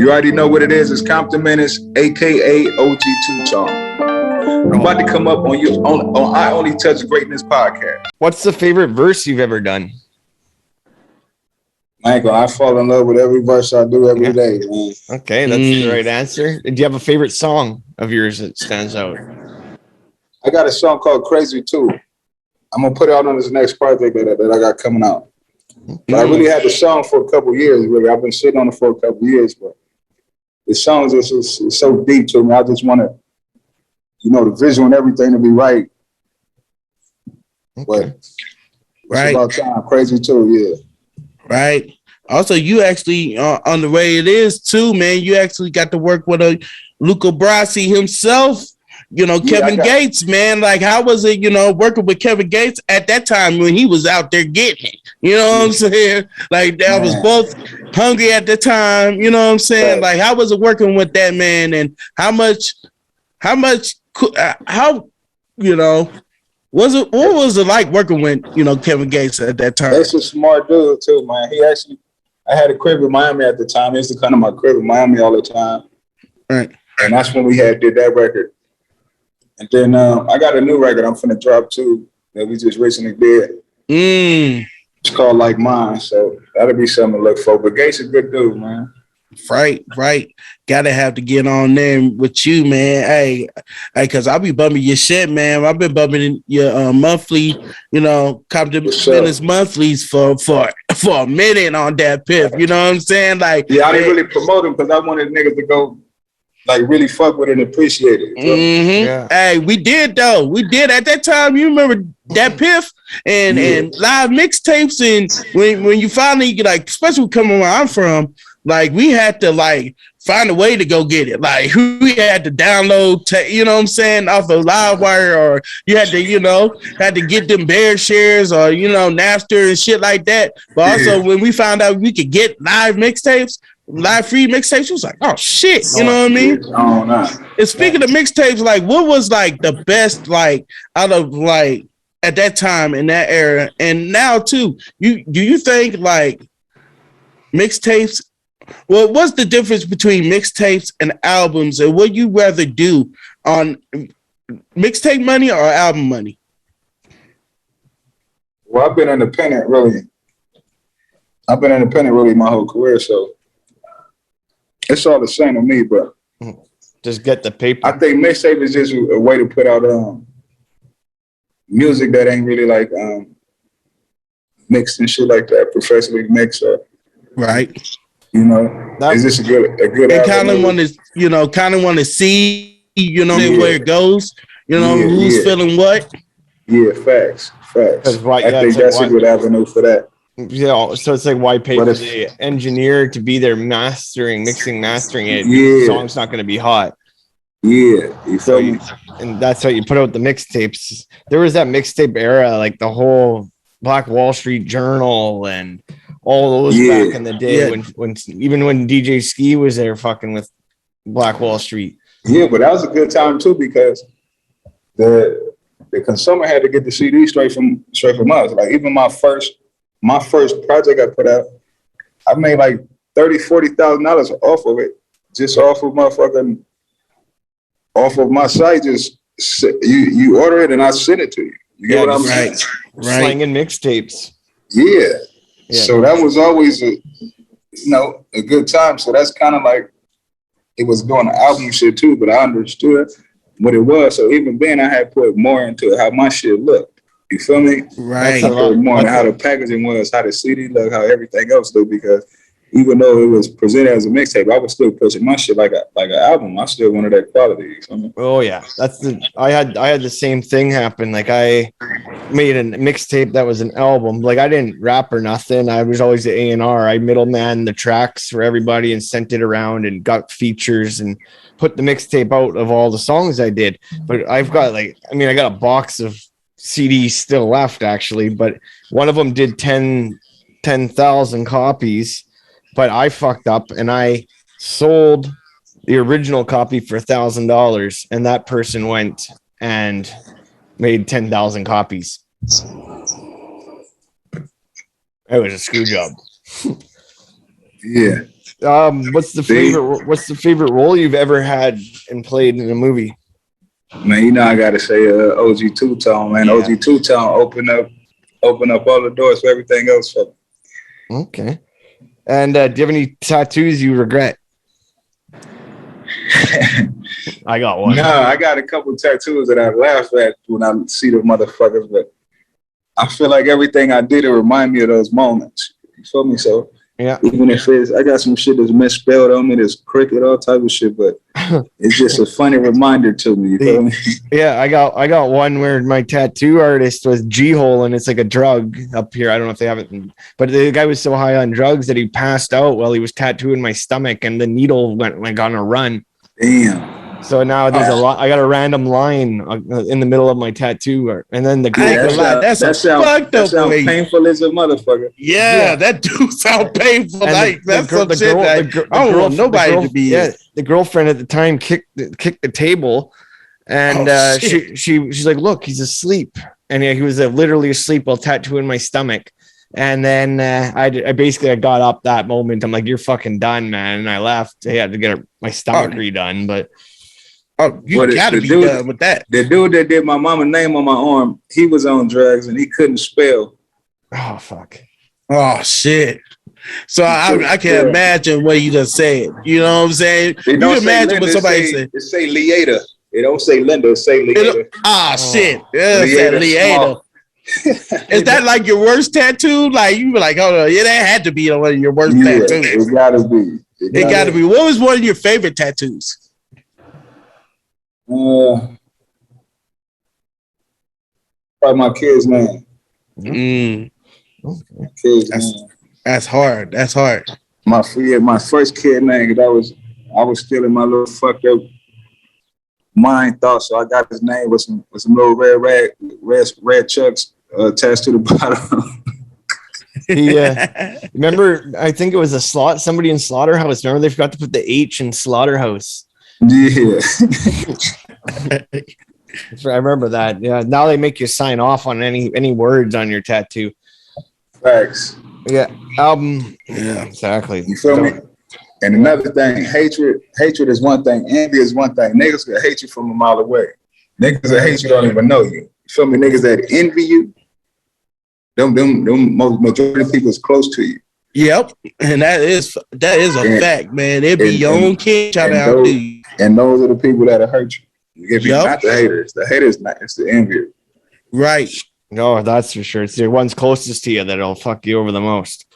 You already know what it is. It's Compton Menace, aka OG2 Talk. I'm about to come up on you on I Only Touch Greatness podcast. What's the favorite verse you've ever done? Michael, I fall in love with every verse I do every day, man. Okay, that's the right answer. Do you have a favorite song of yours that stands out? I got a song called Crazy Too. I'm gonna put it out on this next project that I got coming out. But I really had the song for a couple years, really. I've been sitting on it for a couple years, but the song is so deep to me. I just want to, the visual and everything to be right. Okay. But it's about time. Crazy Too, yeah. Right. Also, you actually on the way it is too, man. You actually got to work with a Luca Brasi himself. Kevin Gates, man. Like, how was it, working with Kevin Gates at that time when he was out there getting it? You know what I'm saying? Like, that was both hungry at the time. You know what I'm saying? Like, how was it working with that man? And what was it like working with, Kevin Gates at that time? That's a smart dude too, man. I had a crib in Miami at the time. He used to come to my crib in Miami all the time. Right. And that's when we did that record. And then I got a new record I'm finna drop too that we just recently did. It's called Like Mine, so that'll be something to look for. But Gates is a good dude, man. Right. Gotta have to get on there with you, man. Hey, because I'll be bumping your shit, man. I've been bumping your monthly, Compton Menace monthlies for a minute on that piff. You know what I'm saying? Like, yeah, I didn't really promote him because I wanted niggas to go like really fuck with it and appreciate it. Yeah. Hey, we did though. We did at that time. You remember that piff and live mixtapes, and when you finally especially coming where I'm from, like we had to find a way to go get it. Like we had to download, off of Livewire, or you had to get them Bear Shares or Napster and shit like that. But also when we found out we could get live free mixtapes, was like, oh shit, you know what I mean? Oh no. And speaking of mixtapes, what was the best out of at that time in that era and now too? Do you think mixtapes? Well, what's the difference between mixtapes and albums, and what you rather do on mixtape money or album money? Well, I've been independent really my whole career, so it's all the same to me, but just get the paper. I think mixtape is just a way to put out music that ain't really mixed and shit like that, professionally mixed up. Right. Is this a good I kind of want to see, where it goes, who's feeling what. Yeah, facts. I think that's a good avenue for that. Yeah, so it's like why pay for the engineer to be there mastering it? The song's not going to be hot. Yeah, and that's why you put out the mixtapes. There was that mixtape era, like the whole Black Wall Street Journal and all those back in the day when DJ Ski was there fucking with Black Wall Street. Yeah, but that was a good time too because the consumer had to get the CD straight from us. Like even my first project I put out, I made like $30,000-$40,000 off of it, just off of my site. Just you order it and I send it to you. You get what I'm saying? Right. Slanging mixtapes. Yeah. So that was always a good time. So that's kind of like it was doing the album shit too, but I understood what it was. So even then, I had put more into how my shit looked. You feel me? Right. I put more into how the packaging was, how the CD looked, how everything else looked. Because even though it was presented as a mixtape, I was still pushing my shit like an album. I still wanted that quality. You feel me? Oh yeah, I had the same thing happen. Like I made a mixtape that was an album. Like I didn't rap or nothing. I was always the A&R. I middleman the tracks for everybody and sent it around and got features and put the mixtape out of all the songs I did. But I've got I got a box of CDs still left actually, but one of them did 10,000 copies. But I fucked up and I sold the original copy for $1,000, and that person went and made 10,000 copies. It was a screw job. Yeah. What's the favorite role you've ever had and played in a movie? Man, you know I gotta say OG Two Tone, man. Yeah. OG Two Tone open up all the doors for everything else for me. Okay. And do you have any tattoos you regret? I got one. No, I got a couple tattoos that I laugh at when I see the motherfuckers, but I feel like everything I did to remind me of those moments. You feel me? So yeah, even if I got some shit that's misspelled on me, there's cricket, all type of shit, but it's just a funny reminder to me. You feel me? Yeah, I got one where my tattoo artist was G-hole, and it's like a drug up here. I don't know if they have it, but the guy was so high on drugs that he passed out while he was tattooing my stomach, and the needle went on a run. Damn. So now there's I got a random line in the middle of my tattoo, and then the girl. That sounds painful as a motherfucker. Yeah, that do sound painful. Like that's some shit that I don't want nobody to be. Yeah, the girlfriend at the time kicked the table, and she's like, "Look, he's asleep," and he was literally asleep while tattooing my stomach. And then I got up that moment. I'm like, "You're fucking done, man." And I left. I had to get my stomach redone, but. Oh, you gotta be done with that. The dude that did my mama's name on my arm, he was on drugs and he couldn't spell. Oh, fuck. Oh, shit. So I can imagine what you just said. You know what I'm saying? You can imagine what somebody said. It say Leader. It don't say Linda. It say Leader. Shit. It said Leader. Is that like your worst tattoo? Like you were like, oh, yeah, that had to be one of your worst tattoos. It gotta be. It gotta be. What was one of your favorite tattoos? Probably my kid's name. That's hard. That's hard. My first kid name, because I was still in my little fucked up mind thought, so I got his name with some little red chucks attached to the bottom. Remember, I think it was somebody in Slaughterhouse. Remember they forgot to put the H in Slaughterhouse. Yeah. I remember that. Yeah. Now they make you sign off on any words on your tattoo. Facts. Yeah. Yeah. Exactly. You feel me? And another thing, hatred is one thing. Envy is one thing. Niggas that hate you from a mile away. Niggas that hate you don't even know you. You feel me? Niggas that envy you, them majority of people is close to you. Yep, and that is a fact, man. It be your own kid trying to outdo you. And those are the people that hurt you. If you're not the haters. The haters not, it's the envier. Right. No, that's for sure. It's the ones closest to you that'll fuck you over the most.